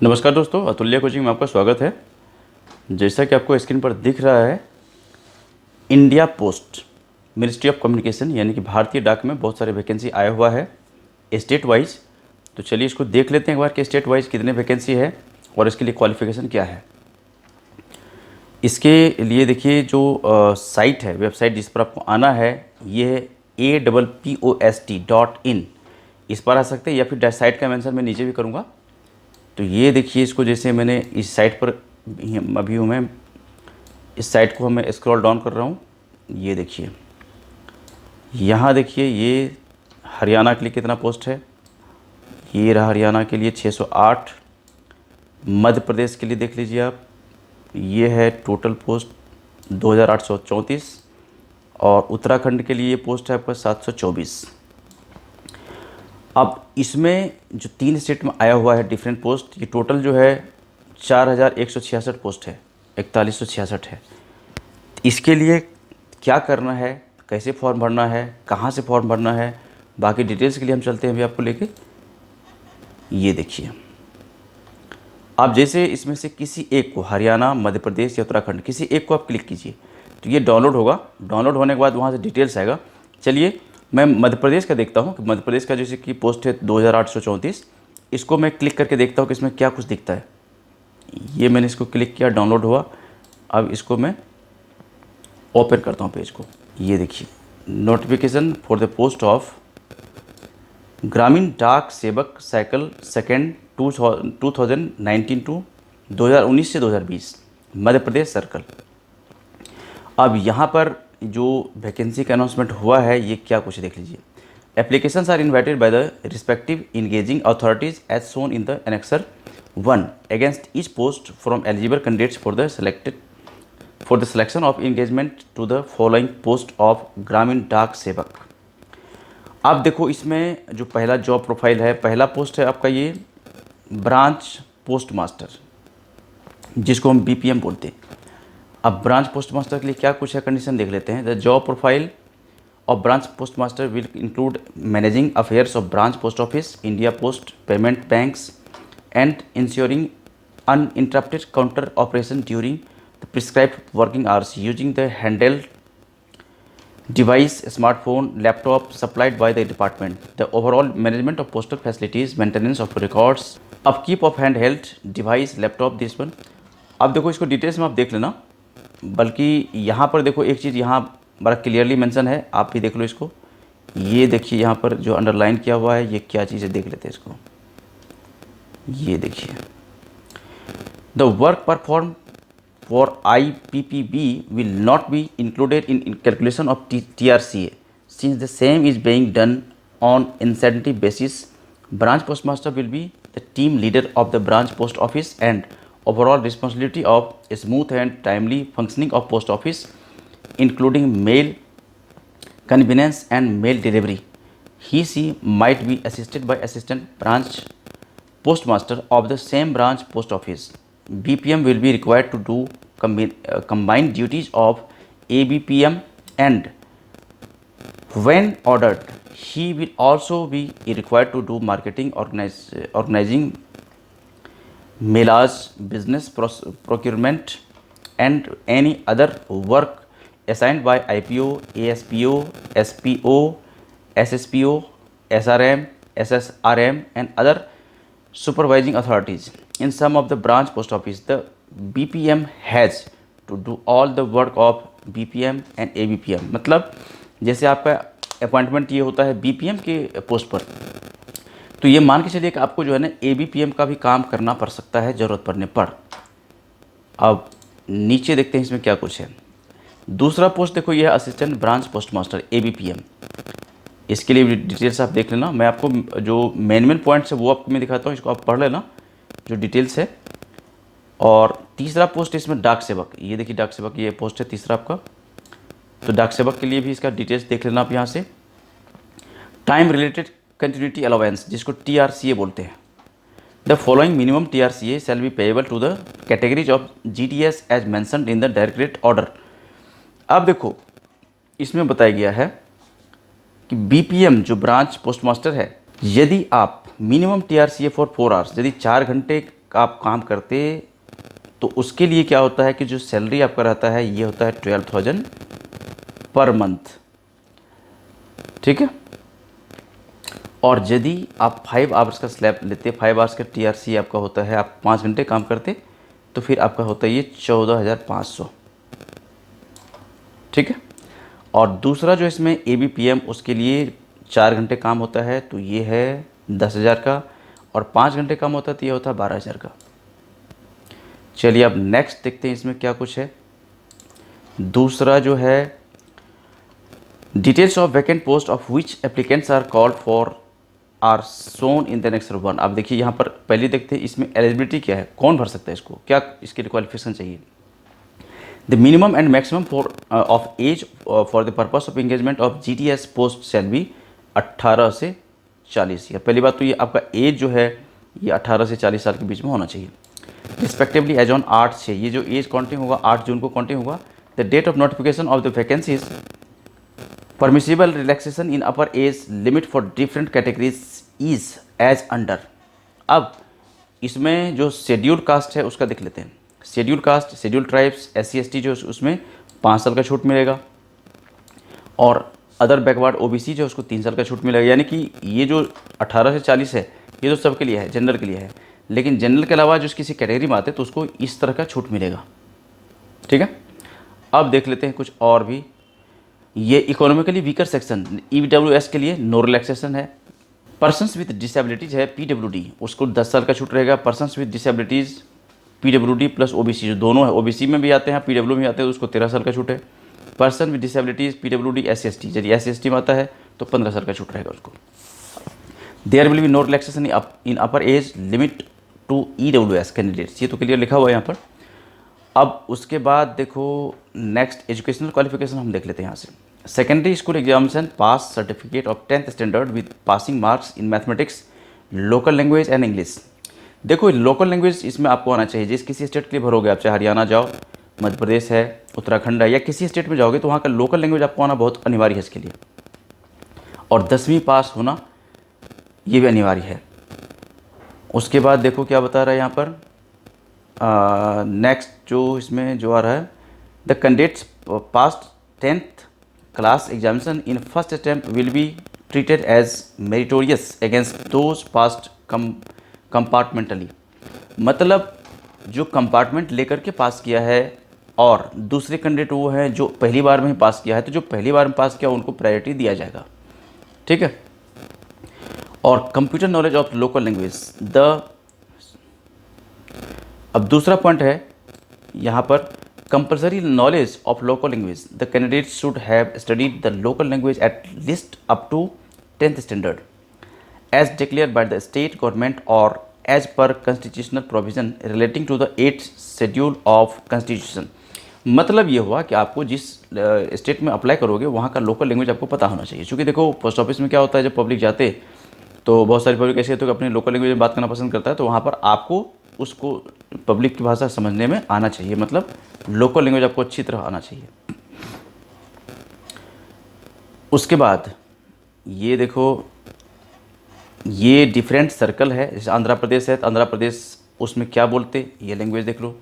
नमस्कार दोस्तों, अतुल्य कोचिंग में आपका स्वागत है। जैसा कि आपको स्क्रीन पर दिख रहा है, India post ministry of communication यानी कि भारतीय डाक में बहुत सारे वैकेंसी आया हुआ है स्टेट वाइज। तो चलिए इसको देख लेते हैं एक बार कि स्टेट वाइज कितने वैकेंसी है और इसके लिए क्वालिफिकेशन क्या है। इसके लिए देखिए जो साइट है, वेबसाइट जिस पर आपको आना है, ये है APPOST.in। इस पर आ सकते हैं या फिर साइट का मेंशन मैं नीचे भी करूँगा। तो ये देखिए, इसको जैसे मैंने इस साइट पर अभी हूँ मैं, इस साइट को मैं स्क्रॉल डाउन कर रहा हूँ। ये देखिए, यहाँ देखिए ये हरियाणा के लिए कितना पोस्ट है। ये रहा हरियाणा के लिए 608। मध्य प्रदेश के लिए देख लीजिए आप, ये है टोटल पोस्ट 2834। और उत्तराखंड के लिए ये पोस्ट है आपका 724। अब इसमें जो 3 स्टेट में आया हुआ है डिफरेंट पोस्ट, ये टोटल जो है 4166 पोस्ट है, 4166 है। इसके लिए क्या करना है, कैसे फॉर्म भरना है, कहाँ से फॉर्म भरना है, बाकी डिटेल्स के लिए हम चलते हैं अभी आपको लेके। ये देखिए, आप जैसे इसमें से किसी एक को, हरियाणा, मध्य प्रदेश या उत्तराखंड, किसी एक को आप क्लिक कीजिए तो ये डाउनलोड होगा। डाउनलोड होने के बाद वहाँ से डिटेल्स आएगा। चलिए मैं मध्य प्रदेश का देखता हूँ कि मध्य प्रदेश का जैसे कि पोस्ट है 2834। इसको मैं क्लिक करके देखता हूँ कि इसमें क्या कुछ दिखता है। ये मैंने इसको क्लिक किया, डाउनलोड हुआ। अब इसको मैं ओपन करता हूँ पेज को। ये देखिए, notification for the post of Gramin Dak सेवक साइकिल सेकेंड 2019 टू 2019 से 2020 मध्य प्रदेश सर्कल। अब यहाँ पर जो वैकेंसी का अनाउंसमेंट हुआ है, ये क्या कुछ देख लीजिए। Applications are invited by the respective engaging authorities as shown in the annexure 1 against each post from eligible candidates for the selection of engagement to the following post of Gramin Dak सेवक। आप देखो, इसमें जो पहला जॉब प्रोफाइल है, पहला post है आपका ये ब्रांच पोस्ट मास्टर, जिसको हम BPM बोलते हैं। अब ब्रांच पोस्ट मास्टर के लिए क्या कुछ है, कंडीशन देख लेते हैं। The job profile of branch post master will include managing affairs of branch post office, India post payment banks and ensuring uninterrupted counter operation during the prescribed working hours using the handheld device, smartphone, laptop supplied by the department. The overall management of postal facilities, maintenance of records, upkeep of handheld device, laptop, this one. अब देखो, इसको details में आप देख लेना। बल्कि यहाँ पर देखो, एक चीज़ यहाँ बड़ा क्लियरली मेंशन है, आप भी देख लो इसको। ये देखिए, यहाँ पर जो अंडरलाइन किया हुआ है, ये क्या चीज़ है, देख लेते हैं इसको। ये देखिए, the work perform for IPPB will not be included in calculation of TRCA since the same is being done on incentive basis. Branch postmaster will be the team leader of the branch post office and overall responsibility of smooth and timely functioning of post office, including mail convenience and mail delivery. She might be assisted by assistant branch postmaster of the same branch post office. BPM will be required to do combined duties of ABPM, and when ordered, he will also be required to do marketing, organizing mailers, business procurement, and any other work assigned by IPO, ASPO, SPO, SSPO, SRM, SSRM, and other supervising authorities. In some of the branch post office, the BPM has to do all the work of BPM and ABPM। मतलब जैसे आपका appointment ये होता है BPM के post पर, तो ये मान के चलिए कि आपको जो है ना ABPM का भी काम करना पड़ सकता है ज़रूरत पड़ने पर। अब नीचे देखते हैं इसमें क्या कुछ है। दूसरा पोस्ट देखो, ये है assistant branch post master ABPM। इसके लिए डिटेल्स आप देख लेना। मैं आपको जो मेन पॉइंट्स है वो आपको मैं दिखाता हूँ, इसको आप पढ़ लेना जो डिटेल्स है। और तीसरा पोस्ट इसमें डाक सेवक, ये देखिए डाक सेवक, ये पोस्ट है तीसरा आपका। तो डाक सेवक के लिए भी इसका डिटेल्स देख लेना आप यहाँ से। टाइम रिलेटेड कंटिन्यूटी अलाउंस, जिसको TRCA बोलते हैं। The following minimum TRCA shall be payable to the categories of GTS as mentioned in the direct order. अब देखो, इसमें बताया गया है कि BPM जो ब्रांच पोस्ट मास्टर है, यदि आप मिनिमम TRCA फॉर 4 आवर्स, यदि 4 घंटे का आप काम करते तो उसके लिए क्या होता है कि जो सैलरी आपका रहता है ये होता है 12,000 पर मंथ, ठीक है। और यदि आप 5 आवर्स का स्लैब लेते, 5 आवर्स का TRC आपका होता है, आप 5 घंटे काम करते तो फिर आपका होता है ये 14,500, ठीक है। और दूसरा जो इसमें ABPM उसके लिए 4 घंटे काम होता है तो ये है 10,000 का, और 5 घंटे काम होता है तो ये होता है 12,000 का। चलिए अब नेक्स्ट देखते हैं इसमें क्या कुछ है। दूसरा जो है details of vacant post of which applicants are called for are shown in the next 1। अब देखिए यहाँ पर पहले देखते हैं इसमें एलिजिबिलिटी क्या है, कौन भर सकता है इसको, क्या इसके लिए क्वालिफिकेशन चाहिए। The minimum and maximum for of age for the purpose of engagement of GTS post shall be 18 से 40 ईयर। पहली बात तो ये आपका एज जो है ये 18 से 40 साल के बीच में होना चाहिए। रिस्पेक्टिवली एज ऑन 8/6, ये जो एज काउंटिंग होगा 8 जून को काउंटिंग होगा। The date of notification of the vacancies, permissible relaxation in upper age limit for different categories is as under. अब इसमें जो शेड्यूल्ड कास्ट है उसका देख लेते हैं। Scheduled caste, scheduled tribes, SC ST जो उसमें 5 साल का छूट मिलेगा, और अदर बैकवर्ड OBC जो उसको 3 साल का छूट मिलेगा। यानी कि ये जो 18 से 40 है ये तो सबके लिए है, जनरल के लिए है, लेकिन जनरल के अलावा जो किसी कैटेगरी में आते हैं तो उसको इस तरह का छूट मिलेगा, ठीक है। अब देख लेते हैं कुछ और भी। ये इकोनॉमिकली वीकर सेक्शन EWS के लिए नो रिलैक्सेशन है। पर्सन्स विद डिसेबिलिटीज़ है PWD, उसको 10 साल का छूट रहेगा। Persons with disabilities PWD plus OBC जो दोनों है, OBC में भी आते हैं PW में भी आते हैं तो उसको 13 साल का छूट है। Person with disabilities PWD SC ST, यदि SC ST में आता है तो 15 साल का छूट रहेगा उसको। There will be no relaxation in upper age limit to EWS candidates, ये तो क्लियर लिखा हुआ है यहाँ पर। अब उसके बाद देखो नेक्स्ट एजुकेशनल क्वालिफिकेशन हम देख लेते हैं यहाँ से। Secondary school examination pass certificate of 10th standard with passing marks in mathematics, local language and English. देखो लोकल लैंग्वेज इसमें आपको आना चाहिए। जिस किसी स्टेट के लिए भरोगे, आप चाहे हरियाणा जाओ, मध्य प्रदेश है, उत्तराखंड है, या किसी स्टेट में जाओगे तो वहाँ का लोकल लैंग्वेज आपको आना बहुत अनिवार्य है इसके लिए। और 10वीं पास होना ये भी अनिवार्य है। उसके बाद देखो क्या बता रहा है यहाँ पर नेक्स्ट जो इसमें जो आ रहा है, the candidates passed 10th class examination in first attempt will be treated as meritorious against those passed compartmentally. मतलब जो कंपार्टमेंट लेकर के पास किया है और दूसरे कैंडिडेट वो हैं जो पहली बार में ही पास किया है, तो जो पहली बार में पास किया उनको प्रायोरिटी दिया जाएगा, ठीक है। और computer knowledge of local language अब दूसरा पॉइंट है यहाँ पर, compulsory knowledge of local language. The candidate should have studied the local language at least up to 10th standard as declared by the state government और as per constitutional provision relating to the 8th schedule of constitution. मतलब ये हुआ कि आपको जिस state में apply करोगे वहाँ का लोकल लैंग्वेज आपको पता होना चाहिए। क्योंकि देखो पोस्ट ऑफिस में क्या होता है, जब पब्लिक जाते तो बहुत सारी पब्लिक ऐसे होती है कि अपने लोकल लैंग्वेज में बात करना पसंद करता है, तो वहाँ पर आपको उसको पब्लिक की भाषा समझने में आना चाहिए। मतलब लोकल लैंग्वेज आपको अच्छी तरह आना चाहिए। उसके बाद ये देखो, ये डिफरेंट सर्कल है। जैसे आंध्र प्रदेश है तो आंध्र प्रदेश उसमें क्या बोलते ये लैंग्वेज देख लो।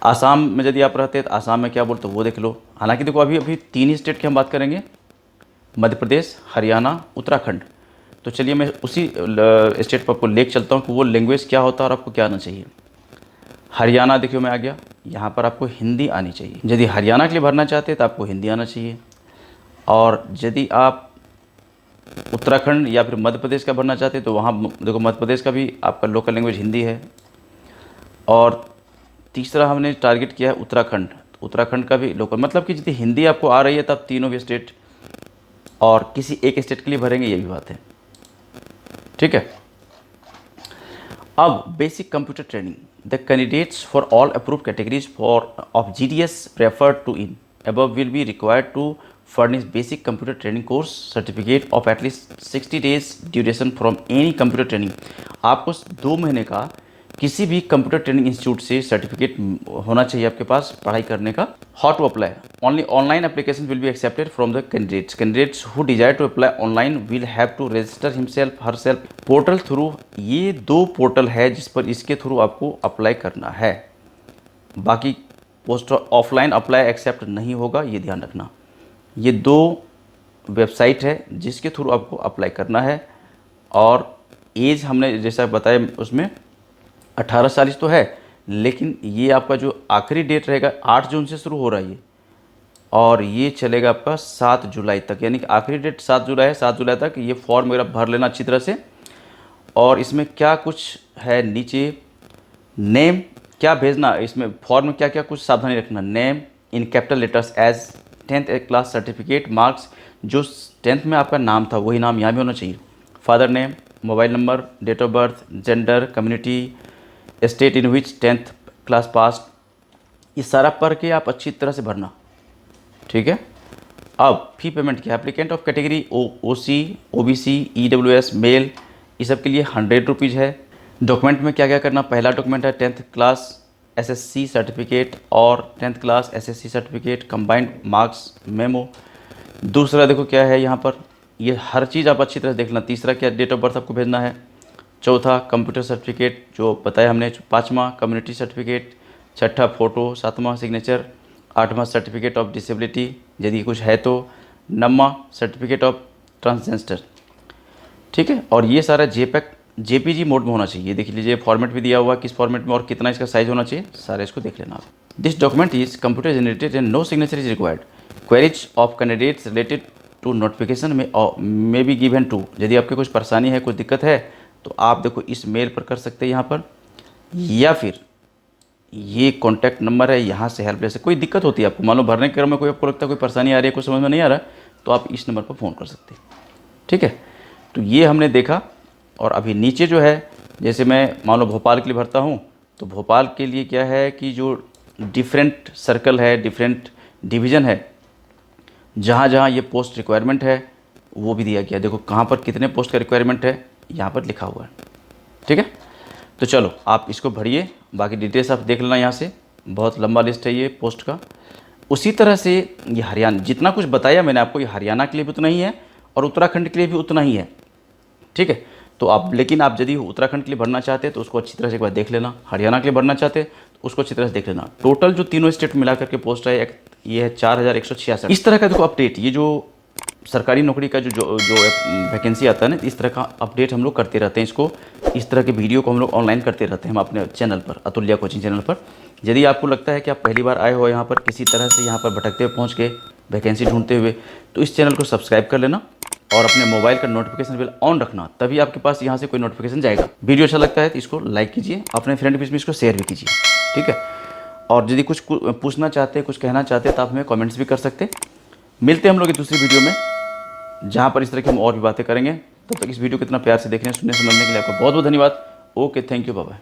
आसाम में यदि आप रहते हैं तो आसाम में क्या बोलते वो देख लो। हालांकि देखो अभी 3 ही स्टेट की हम बात करेंगे, मध्य प्रदेश, हरियाणा, उत्तराखंड। तो चलिए मैं उसी स्टेट पर आपको लेके चलता हूँ कि वो लैंग्वेज क्या होता है और आपको क्या आना चाहिए। हरियाणा देखियो मैं आ गया, यहाँ पर आपको हिंदी आनी चाहिए। यदि हरियाणा के लिए भरना चाहते हैं तो आपको हिंदी आना चाहिए। और यदि आप उत्तराखंड या फिर मध्य प्रदेश का भरना चाहते हैं तो वहाँ देखो मध्य प्रदेश का भी आपका लोकल लैंग्वेज हिंदी है। और तीसरा हमने टारगेट किया है उत्तराखंड, तो उत्तराखंड का भी लोकल, मतलब कि यदि हिंदी आपको आ रही है तब तीनों भी स्टेट और किसी एक स्टेट के लिए भरेंगे, ये भी बात है, ठीक है। अब basic computer training, the candidates for all approved categories for of GDS preferred to in above will be required to furnish basic computer training course certificate of at least 60 days duration from any computer training। आपको 2 महीने का किसी भी computer training institute से certificate होना चाहिए आपके पास पढ़ाई करने का। How to apply, only online application will be accepted from the candidates who desire to apply online will have to register himself herself portal through. ये 2 पोर्टल है जिस पर इसके थ्रू आपको अप्लाई करना है, बाकी पोस्ट ऑफलाइन अप्लाई एक्सेप्ट नहीं होगा, ये ध्यान रखना। ये 2 वेबसाइट है जिसके थ्रू आपको अप्लाई करना है। और एज हमने जैसा बताया उसमें 18 साल तो है, लेकिन ये आपका जो आखिरी डेट रहेगा 8 जून से शुरू हो रहा है ये, और ये चलेगा आपका 7 जुलाई तक, यानी कि आखिरी डेट 7 जुलाई है। 7 जुलाई तक ये फॉर्म वगैरह भर लेना अच्छी तरह से। और इसमें क्या कुछ है नीचे, नेम क्या भेजना, इसमें फॉर्म में क्या क्या कुछ सावधानी रखना। Name in capital letters as 10th class certificate marks, जो 10th में आपका नाम था वही नाम यहाँ भी होना चाहिए। Father name, mobile number, date of birth, gender, community, state in which 10th class pass, ये सारा पढ़ के आप अच्छी तरह से भरना, ठीक है। अब फी पेमेंट क्या, applicant of category OC, OBC, EWS, male, ये सब के लिए 100 रुपीज़ है। डॉक्यूमेंट में क्या क्या करना, पहला डॉक्यूमेंट है 10th क्लास SSC सर्टिफिकेट और 10th class SSC certificate combined marks memo. दूसरा देखो क्या है यहाँ पर, ये हर चीज़ आप अच्छी तरह देखना। तीसरा क्या, डेट ऑफ बर्थ आपको भेजना है। चौथा कंप्यूटर सर्टिफिकेट जो बताया हमने। 5वां कम्युनिटी सर्टिफिकेट। 6ठा फ़ोटो। 7वां सिग्नेचर। 8वां सर्टिफिकेट ऑफ डिसेबिलिटी यदि कुछ है तो। 9वां सर्टिफिकेट ऑफ ट्रांसजेंडर, ठीक है। और ये सारा JPG मोड में होना चाहिए। देख लीजिए फॉर्मेट भी दिया हुआ किस फॉर्मेट में और कितना इसका साइज होना चाहिए, सारा इसको देख लेना आप। This document is computer generated and no signature is required. Queries of candidates related to notification में बी गिवन टू, यदि आपकी कुछ परेशानी है, कुछ दिक्कत है तो आप देखो इस मेल पर कर सकते हैं यहाँ पर, या फिर ये कॉन्टैक्ट नंबर है, यहाँ से हेल्प ले सकते। कोई दिक्कत होती है आपको, मान लो भरने के क्रम में कोई आपको लगता है कोई परेशानी आ रही है, कोई समझ में नहीं आ रहा, तो आप इस नंबर पर फ़ोन कर सकते हैं, ठीक है। तो ये हमने देखा। और अभी नीचे जो है, जैसे मैं मान लो भोपाल के लिए भरता हूँ, तो भोपाल के लिए क्या है कि जो डिफरेंट सर्कल है, डिफरेंट डिवीज़न है, जहाँ जहाँ ये पोस्ट रिक्वायरमेंट है वो भी दिया गया। देखो कहाँ पर कितने पोस्ट का रिक्वायरमेंट है यहाँ पर लिखा हुआ है, ठीक है। तो चलो आप इसको भरिए, बाकी डिटेल्स आप देख लेना यहाँ से, बहुत लंबा लिस्ट है ये पोस्ट का। उसी तरह से ये हरियाणा, जितना कुछ बताया मैंने आपको, ये हरियाणा के लिए भी उतना ही है और उत्तराखंड के लिए भी उतना ही है, ठीक है। तो आप, लेकिन आप यदि उत्तराखंड के लिए भरना चाहते हैं तो उसको अच्छी तरह से एक बार देख लेना, हरियाणा के लिए भरना चाहते हैं तो उसको अच्छी तरह से देख लेना। टोटल जो तीनों स्टेट मिला करके पोस्ट है ये है 4166। इस तरह का देखो अपडेट, ये जो सरकारी नौकरी का जो वैकेंसी आता है ना, इस तरह का अपडेट हम लोग करते रहते हैं। इसको, इस तरह के वीडियो को हम लोग ऑनलाइन करते रहते हैं हम अपने चैनल पर, अतुल्या कोचिंग चैनल पर। यदि आपको लगता है कि आप पहली बार आए हो यहाँ पर, किसी तरह से यहाँ पर भटकते हुए पहुँच के वैकेंसी ढूंढते हुए, तो इस चैनल को सब्सक्राइब कर लेना और अपने मोबाइल का नोटिफिकेशन बिल ऑन रखना, तभी आपके पास यहाँ से कोई नोटिफिकेशन जाएगा। वीडियो अच्छा लगता है तो इसको लाइक कीजिए, अपने फ्रेंड के बीच में इसको शेयर भी कीजिए, ठीक है। और यदि कुछ पूछना चाहते हैं, कुछ कहना चाहते हैं, तो आप हमें कमेंट्स भी कर सकते हैं। मिलते हैं हम लोग एक दूसरी वीडियो में, जहाँ पर इस तरह की हम और भी बातें करेंगे। तब तक इस वीडियो को इतना प्यार से देखने, सुनने, समझने के लिए आपका बहुत बहुत धन्यवाद। Okay, thank you, bye bye.